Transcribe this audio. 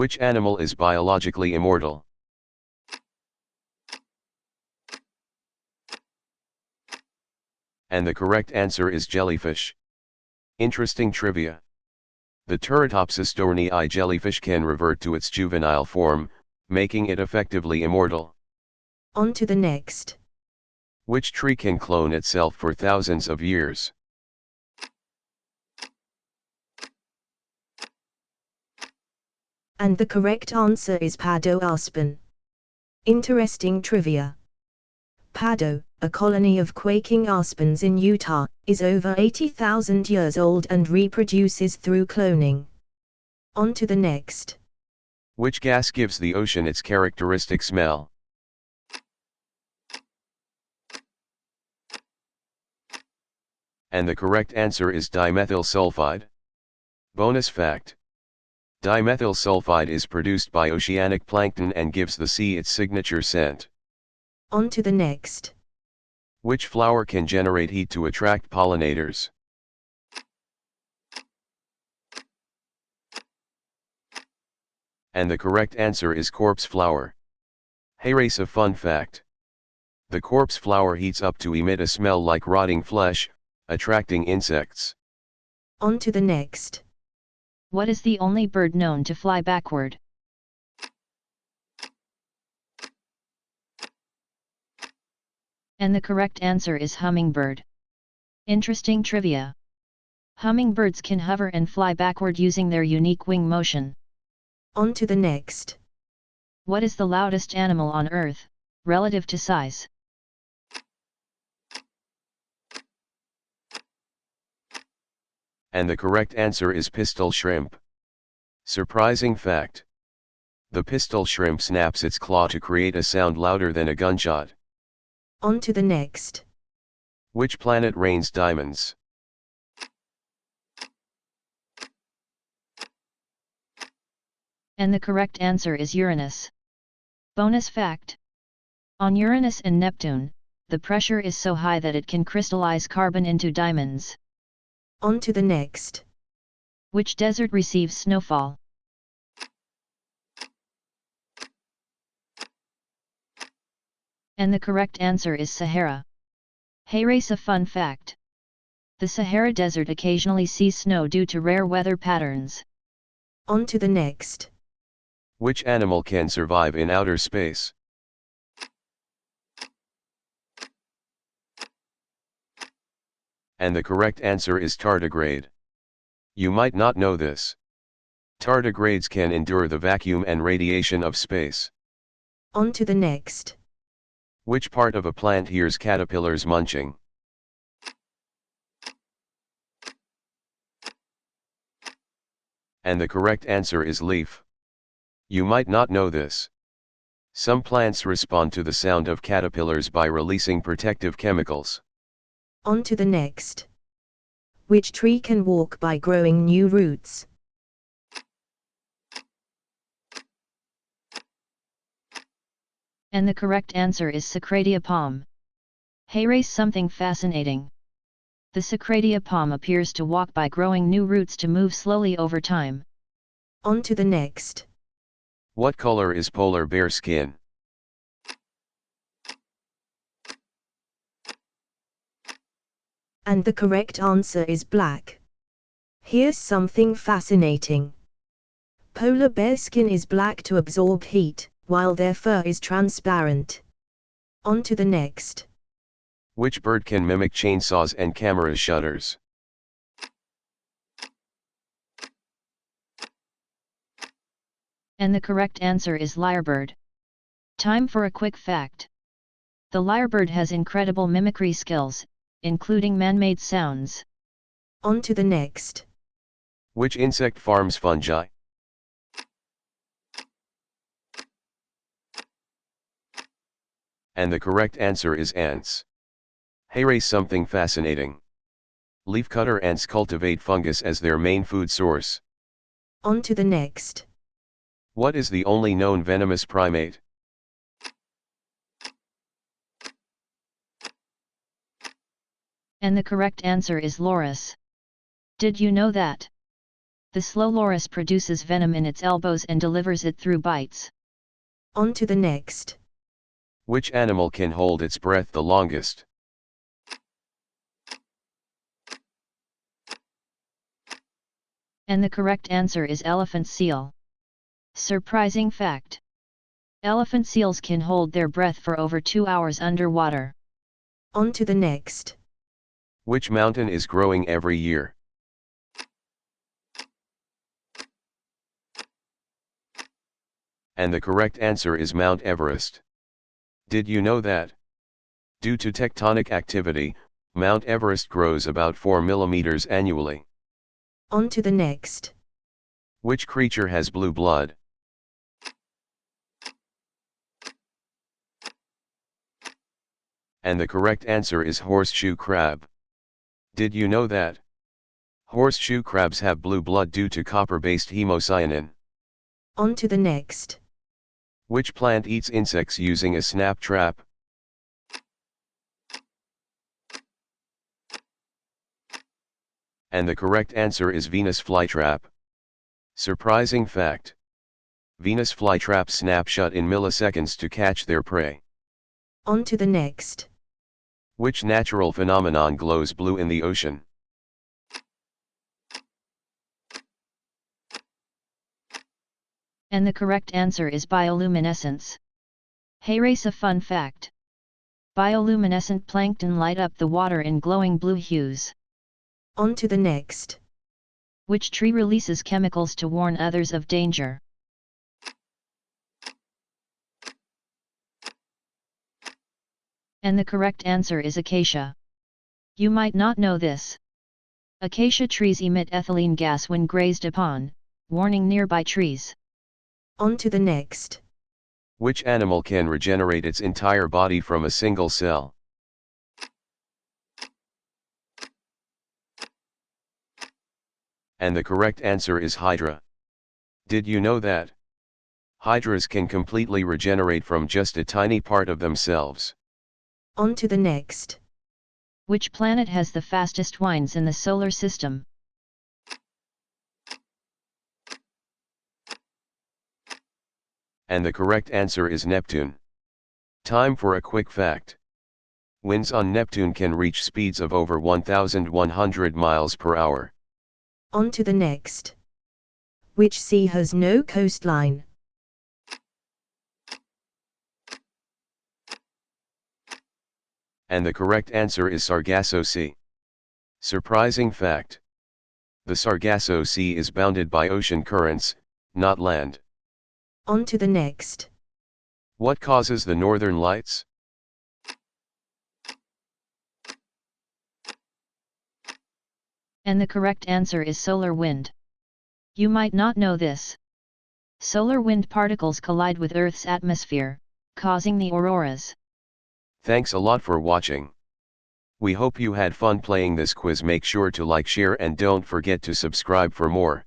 Which animal is biologically immortal? And the correct answer is jellyfish. Interesting trivia. The Turritopsis dohrnii jellyfish can revert to its juvenile form, making it effectively immortal. On to the next. Which tree can clone itself for thousands of years? And the correct answer is Pado aspen. Interesting trivia. Pado, a colony of quaking aspens in Utah, is over 80,000 years old and reproduces through cloning. On to the next. Which gas gives the ocean its characteristic smell? And the correct answer is dimethyl sulfide. Bonus fact. Dimethyl sulfide is produced by oceanic plankton and gives the sea its signature scent. On to the next. Which flower can generate heat to attract pollinators? And the correct answer is corpse flower. Hey race, a fun fact. The corpse flower heats up to emit a smell like rotting flesh, attracting insects. On to the next. What is the only bird known to fly backward? And the correct answer is hummingbird. Interesting trivia. Hummingbirds can hover and fly backward using their unique wing motion. On to the next. What is the loudest animal on Earth, relative to size? And the correct answer is pistol shrimp. Surprising fact. The pistol shrimp snaps its claw to create a sound louder than a gunshot. On to the next. Which planet rains diamonds? And the correct answer is Uranus. Bonus fact. On Uranus and Neptune, the pressure is so high that it can crystallize carbon into diamonds. On to the next. Which desert receives snowfall? And the correct answer is Sahara. Hey race, a fun fact. The Sahara Desert occasionally sees snow due to rare weather patterns. On to the next. Which animal can survive in outer space? And the correct answer is tardigrade. You might not know this. Tardigrades can endure the vacuum and radiation of space. On to the next. Which part of a plant hears caterpillars munching? And the correct answer is leaf. You might not know this. Some plants respond to the sound of caterpillars by releasing protective chemicals. On to the next. Which tree can walk by growing new roots? And the correct answer is Socratia palm. Hey race, something fascinating. The Socratia palm appears to walk by growing new roots to move slowly over time. On to the next. What color is polar bear skin? And the correct answer is black. Here's something fascinating. Polar bear skin is black to absorb heat, while their fur is transparent. On to the next. Which bird can mimic chainsaws and camera shutters? And the correct answer is lyrebird. Time for a quick fact. The lyrebird has incredible mimicry skills, including man-made sounds. On to the next. Which insect farms fungi? And the correct answer is ants. Hey race, something fascinating. Leafcutter ants cultivate fungus as their main food source. On to the next. What is the only known venomous primate? And the correct answer is loris. Did you know that? The slow loris produces venom in its elbows and delivers it through bites. On to the next. Which animal can hold its breath the longest? And the correct answer is elephant seal. Surprising fact. Elephant seals can hold their breath for over 2 hours underwater. On to the next. Which mountain is growing every year? And the correct answer is Mount Everest. Did you know that? Due to tectonic activity, Mount Everest grows about 4 millimeters annually. On to the next. Which creature has blue blood? And the correct answer is horseshoe crab. Did you know that? Horseshoe crabs have blue blood due to copper-based hemocyanin. On to the next. Which plant eats insects using a snap trap? And the correct answer is Venus flytrap. Surprising fact. Venus flytraps snap shut in milliseconds to catch their prey. On to the next. Which natural phenomenon glows blue in the ocean? And the correct answer is bioluminescence. Hey race, a fun fact. Bioluminescent plankton light up the water in glowing blue hues. On to the next. Which tree releases chemicals to warn others of danger? And the correct answer is acacia. You might not know this. Acacia trees emit ethylene gas when grazed upon, warning nearby trees. On to the next. Which animal can regenerate its entire body from a single cell? And the correct answer is hydra. Did you know that? Hydras can completely regenerate from just a tiny part of themselves. On to the next. Which planet has the fastest winds in the solar system? And the correct answer is Neptune. Time for a quick fact. Winds on Neptune can reach speeds of over 1,100 miles per hour. On to the next. Which sea has no coastline? And the correct answer is Sargasso Sea. Surprising fact. The Sargasso Sea is bounded by ocean currents, not land. On to the next. What causes the northern lights? And the correct answer is solar wind. You might not know this. Solar wind particles collide with Earth's atmosphere, causing the auroras. Thanks a lot for watching. We hope you had fun playing this quiz. Make sure to like, share and don't forget to subscribe for more.